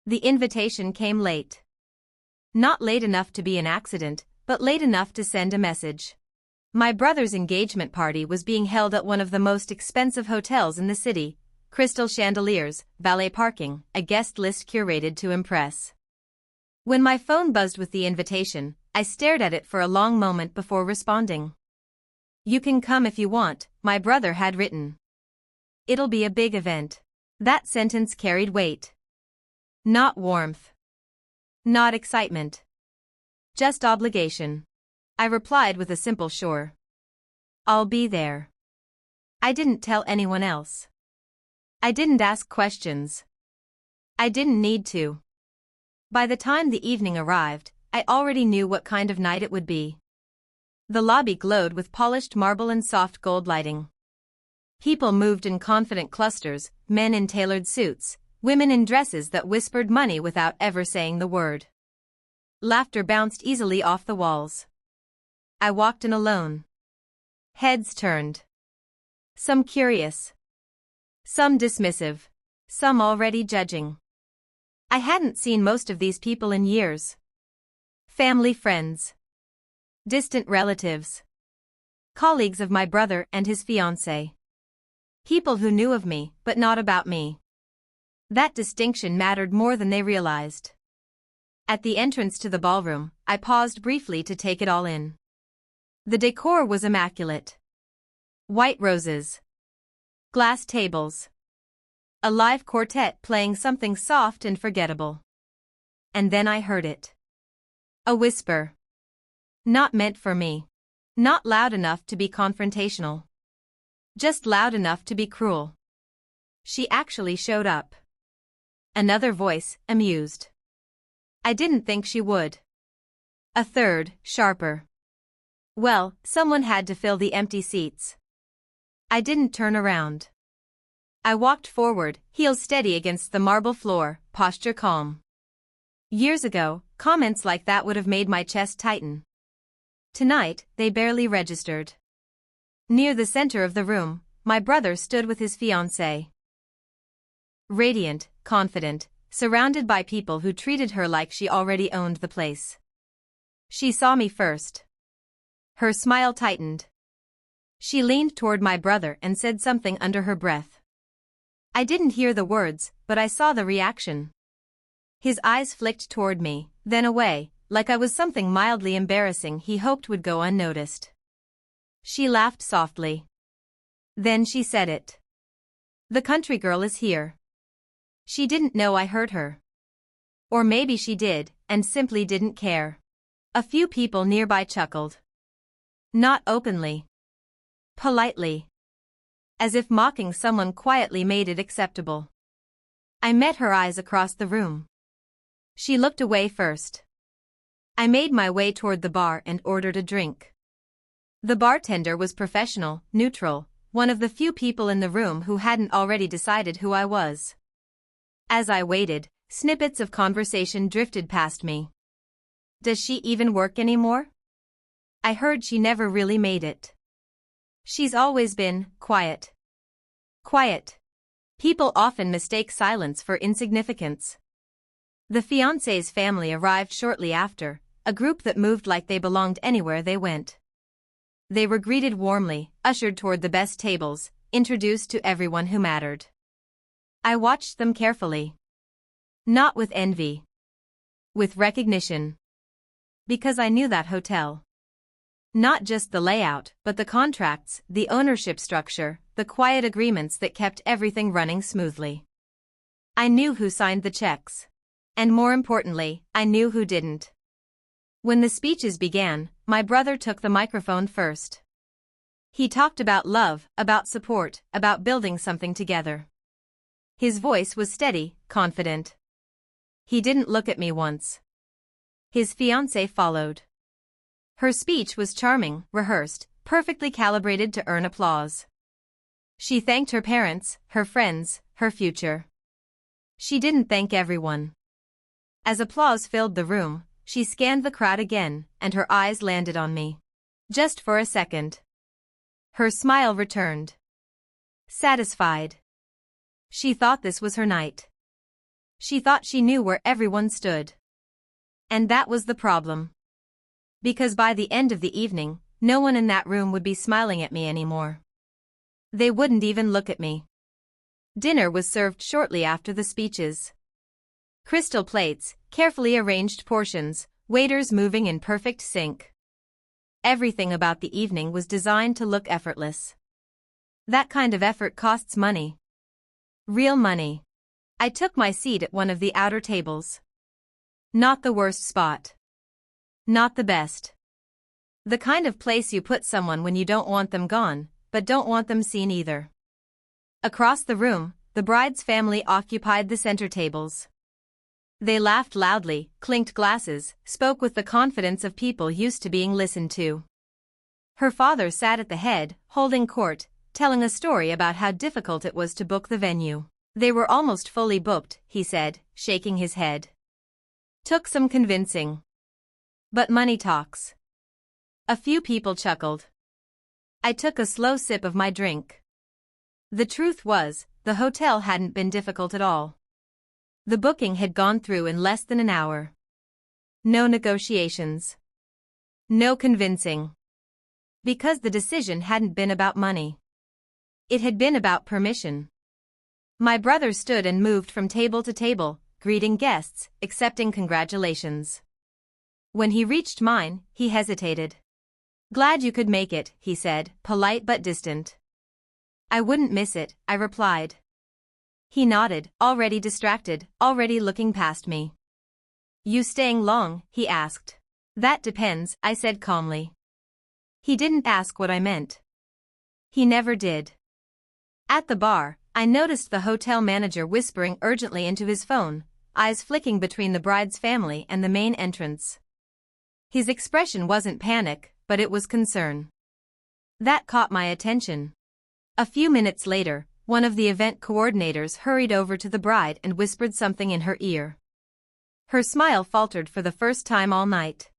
The invitation came late. Not late enough to be an accident, but late enough to send a message. My brother's engagement party was being held at one of the most expensive hotels in the city, crystal chandeliers, valet parking, a guest list curated to impress. When my phone buzzed with the invitation, I stared at it for a long moment before responding. "You can come if you want," my brother had written. "It'll be a big event." That sentence carried weight. Not warmth. Not excitement. Just obligation. I replied with a simple sure. "I'll be there." I didn't tell anyone else. I didn't ask questions. I didn't need to. By the time the evening arrived, I already knew what kind of night it would be. The lobby glowed with polished marble and soft gold lighting. People moved in confident clusters, men in tailored suits, women in dresses that whispered money without ever saying the word. Laughter bounced easily off the walls. I walked in alone. Heads turned. Some curious. Some dismissive. Some already judging. I hadn't seen most of these people in years. Family friends. Distant relatives. Colleagues of my brother and his fiancée. People who knew of me, but not about me. That distinction mattered more than they realized. At the entrance to the ballroom, I paused briefly to take it all in. The decor was immaculate. White roses. Glass tables. A live quartet playing something soft and forgettable. And then I heard it. A whisper. Not meant for me. Not loud enough to be confrontational. Just loud enough to be cruel. "She actually showed up." Another voice, amused. "I didn't think she would." A third, sharper. "Well, someone had to fill the empty seats." I didn't turn around. I walked forward, heels steady against the marble floor, posture calm. Years ago, comments like that would have made my chest tighten. Tonight, they barely registered. Near the center of the room, my brother stood with his fiancée. Radiant, confident, surrounded by people who treated her like she already owned the place. She saw me first. Her smile tightened. She leaned toward my brother and said something under her breath. I didn't hear the words, but I saw the reaction. His eyes flicked toward me, then away, like I was something mildly embarrassing he hoped would go unnoticed. She laughed softly. Then she said it. "The country girl is here." She didn't know I heard her. Or maybe she did, and simply didn't care. A few people nearby chuckled. Not openly. Politely. As if mocking someone quietly made it acceptable. I met her eyes across the room. She looked away first. I made my way toward the bar and ordered a drink. The bartender was professional, neutral, one of the few people in the room who hadn't already decided who I was. As I waited, snippets of conversation drifted past me. "Does she even work anymore? I heard she never really made it. She's always been quiet." Quiet. People often mistake silence for insignificance. The fiancé's family arrived shortly after, a group that moved like they belonged anywhere they went. They were greeted warmly, ushered toward the best tables, introduced to everyone who mattered. I watched them carefully. Not with envy. With recognition. Because I knew that hotel. Not just the layout, but the contracts, the ownership structure, the quiet agreements that kept everything running smoothly. I knew who signed the checks. And more importantly, I knew who didn't. When the speeches began, my brother took the microphone first. He talked about love, about support, about building something together. His voice was steady, confident. He didn't look at me once. His fiancée followed. Her speech was charming, rehearsed, perfectly calibrated to earn applause. She thanked her parents, her friends, her future. She didn't thank everyone. As applause filled the room, she scanned the crowd again, and her eyes landed on me. Just for a second. Her smile returned. Satisfied. She thought this was her night. She thought she knew where everyone stood. And that was the problem. Because by the end of the evening, no one in that room would be smiling at me anymore. They wouldn't even look at me. Dinner was served shortly after the speeches. Crystal plates, carefully arranged portions, waiters moving in perfect sync. Everything about the evening was designed to look effortless. That kind of effort costs money. Real money. I took my seat at one of the outer tables. Not the worst spot. Not the best. The kind of place you put someone when you don't want them gone, but don't want them seen either. Across the room, the bride's family occupied the center tables. They laughed loudly, clinked glasses, spoke with the confidence of people used to being listened to. Her father sat at the head, holding court, telling a story about how difficult it was to book the venue. They were almost fully booked, he said, shaking his head. Took some convincing. But money talks. A few people chuckled. I took a slow sip of my drink. The truth was, the hotel hadn't been difficult at all. The booking had gone through in less than an hour. No negotiations. No convincing. Because the decision hadn't been about money. It had been about permission. My brother stood and moved from table to table, greeting guests, accepting congratulations. When he reached mine, he hesitated. Glad you could make it, he said, polite but distant. I wouldn't miss it, I replied. He nodded, already distracted, already looking past me. You staying long, he asked. That depends, I said calmly. He didn't ask what I meant. He never did. At the bar, I noticed the hotel manager whispering urgently into his phone, eyes flicking between the bride's family and the main entrance. His expression wasn't panic, but it was concern. That caught my attention. A few minutes later, one of the event coordinators hurried over to the bride and whispered something in her ear. Her smile faltered for the first time all night.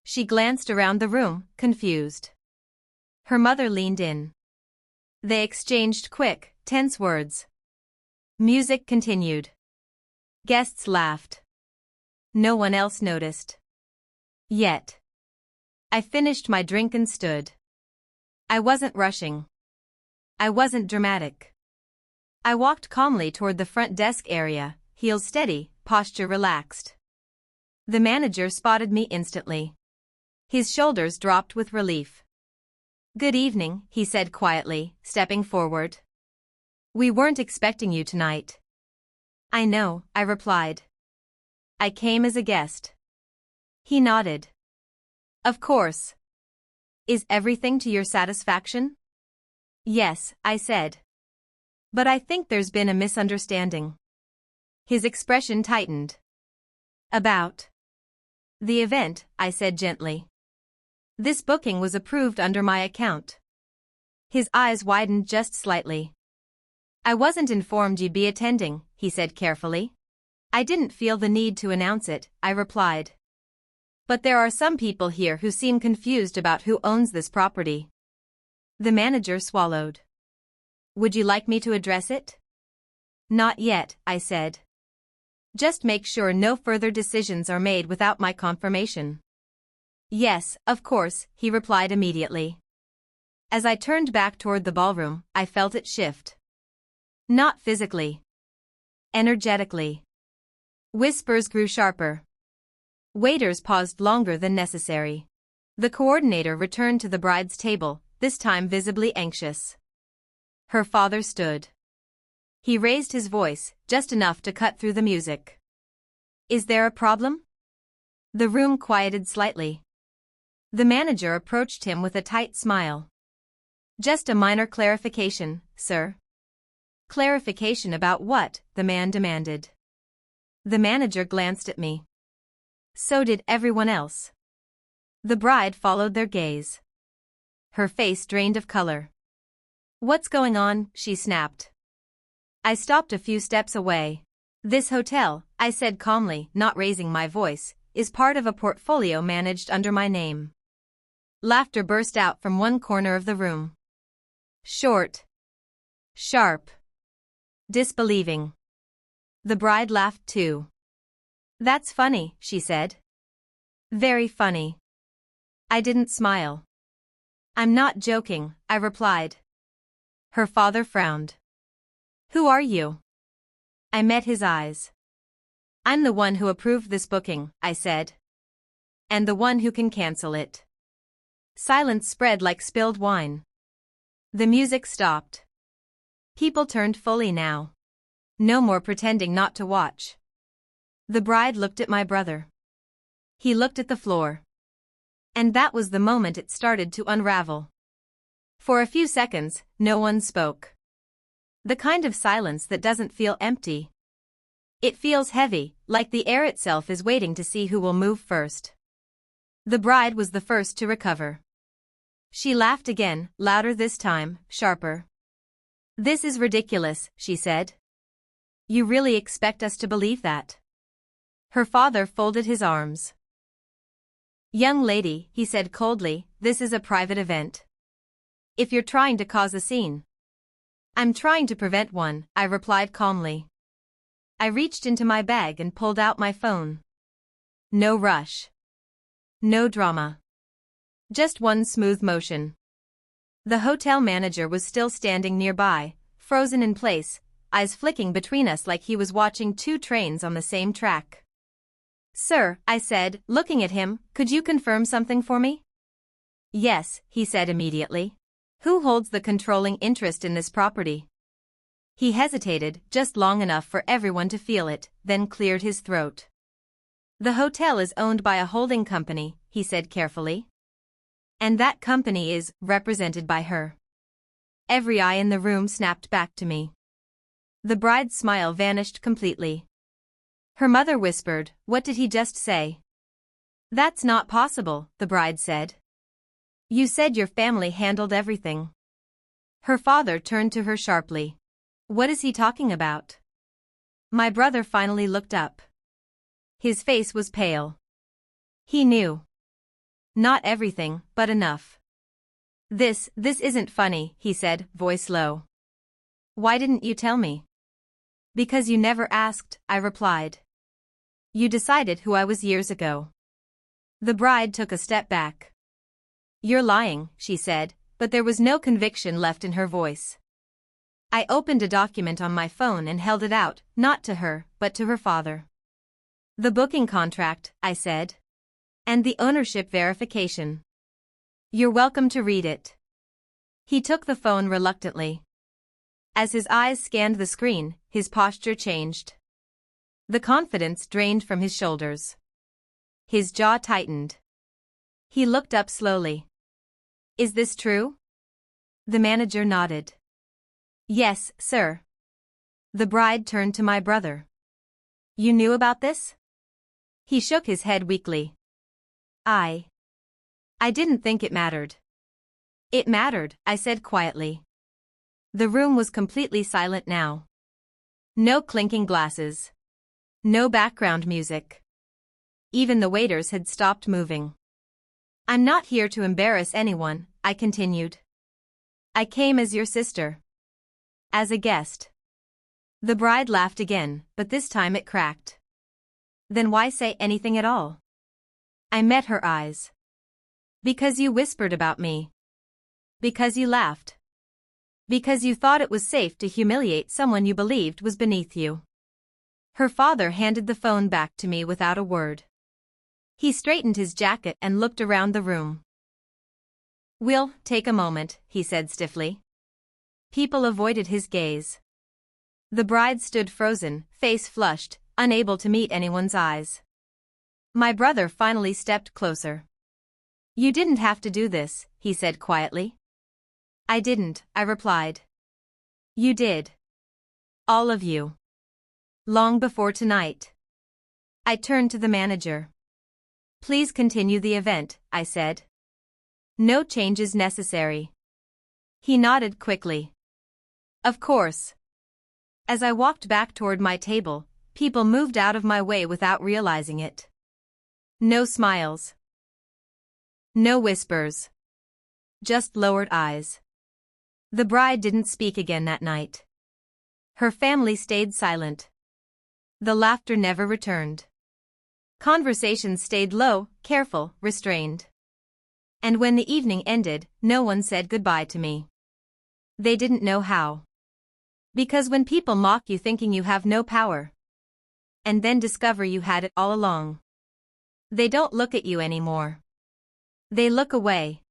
She glanced around the room, confused. Her mother leaned in. They exchanged quick, tense words. Music continued. Guests laughed. No one else noticed. Yet. I finished my drink and stood. I wasn't rushing. I wasn't dramatic. I walked calmly toward the front desk area, heels steady, posture relaxed. The manager spotted me instantly. His shoulders dropped with relief. Good evening, he said quietly, stepping forward. We weren't expecting you tonight. I know, I replied. I came as a guest. He nodded. Of course. Is everything to your satisfaction? Yes, I said. But I think there's been a misunderstanding. His expression tightened. About the event, I said gently. This booking was approved under my account. His eyes widened just slightly. I wasn't informed you'd be attending, he said carefully. I didn't feel the need to announce it, I replied. But there are some people here who seem confused about who owns this property. The manager swallowed. Would you like me to address it? Not yet, I said. Just make sure no further decisions are made without my confirmation. Yes, of course, he replied immediately. As I turned back toward the ballroom, I felt it shift. Not physically. Energetically. Whispers grew sharper. Waiters paused longer than necessary. The coordinator returned to the bride's table, this time visibly anxious. Her father stood. He raised his voice, just enough to cut through the music. Is there a problem? The room quieted slightly. The manager approached him with a tight smile. Just a minor clarification, sir. Clarification about what? The man demanded. The manager glanced at me. So did everyone else. The bride followed their gaze. Her face drained of color. What's going on? She snapped. I stopped a few steps away. This hotel, I said calmly, not raising my voice, is part of a portfolio managed under my name. Laughter burst out from one corner of the room. Short. Sharp. Disbelieving. The bride laughed too. That's funny, she said. Very funny. I didn't smile. I'm not joking, I replied. Her father frowned. Who are you? I met his eyes. I'm the one who approved this booking, I said. And the one who can cancel it. Silence spread like spilled wine. The music stopped. People turned fully now. No more pretending not to watch. The bride looked at my brother. He looked at the floor. And that was the moment it started to unravel. For a few seconds, no one spoke. The kind of silence that doesn't feel empty. It feels heavy, like the air itself is waiting to see who will move first. The bride was the first to recover. She laughed again, louder this time, sharper. This is ridiculous, she said. You really expect us to believe that? Her father folded his arms. Young lady, he said coldly, this is a private event. If you're trying to cause a scene. I'm trying to prevent one, I replied calmly. I reached into my bag and pulled out my phone. No rush. No drama. Just one smooth motion. The hotel manager was still standing nearby, frozen in place, eyes flicking between us like he was watching two trains on the same track. Sir, I said, looking at him, could you confirm something for me? Yes, he said immediately. Who holds the controlling interest in this property? He hesitated just long enough for everyone to feel it, then cleared his throat. The hotel is owned by a holding company, he said carefully. And that company is represented by her. Every eye in the room snapped back to me. The bride's smile vanished completely. Her mother whispered, "What did he just say?" "That's not possible," the bride said. "You said your family handled everything." Her father turned to her sharply. "What is he talking about?" My brother finally looked up. His face was pale. He knew. Not everything, but enough. This isn't funny," he said, voice low. "Why didn't you tell me?" "Because you never asked," I replied. "You decided who I was years ago." The bride took a step back. "You're lying," she said, but there was no conviction left in her voice. I opened a document on my phone and held it out, not to her, but to her father. "The booking contract," I said. "And the ownership verification. You're welcome to read it." He took the phone reluctantly. As his eyes scanned the screen, his posture changed. The confidence drained from his shoulders. His jaw tightened. He looked up slowly. "Is this true?" The manager nodded. "Yes, sir." The bride turned to my brother. "You knew about this?" He shook his head weakly. I didn't think it mattered." "It mattered," I said quietly. The room was completely silent now. No clinking glasses. No background music. Even the waiters had stopped moving. "I'm not here to embarrass anyone," I continued. "I came as your sister. As a guest." The bride laughed again, but this time it cracked. "Then why say anything at all?" I met her eyes. "Because you whispered about me. Because you laughed. Because you thought it was safe to humiliate someone you believed was beneath you." Her father handed the phone back to me without a word. He straightened his jacket and looked around the room. "We'll take a moment," he said stiffly. People avoided his gaze. The bride stood frozen, face flushed, unable to meet anyone's eyes. My brother finally stepped closer. "You didn't have to do this," he said quietly. "I didn't," I replied. "You did. All of you. Long before tonight." I turned to the manager. "Please continue the event," I said. "No changes necessary." He nodded quickly. "Of course." As I walked back toward my table, people moved out of my way without realizing it. No smiles. No whispers. Just lowered eyes. The bride didn't speak again that night. Her family stayed silent. The laughter never returned. Conversations stayed low, careful, restrained. And when the evening ended, no one said goodbye to me. They didn't know how. Because when people mock you thinking you have no power, and then discover you had it all along, they don't look at you anymore. They look away.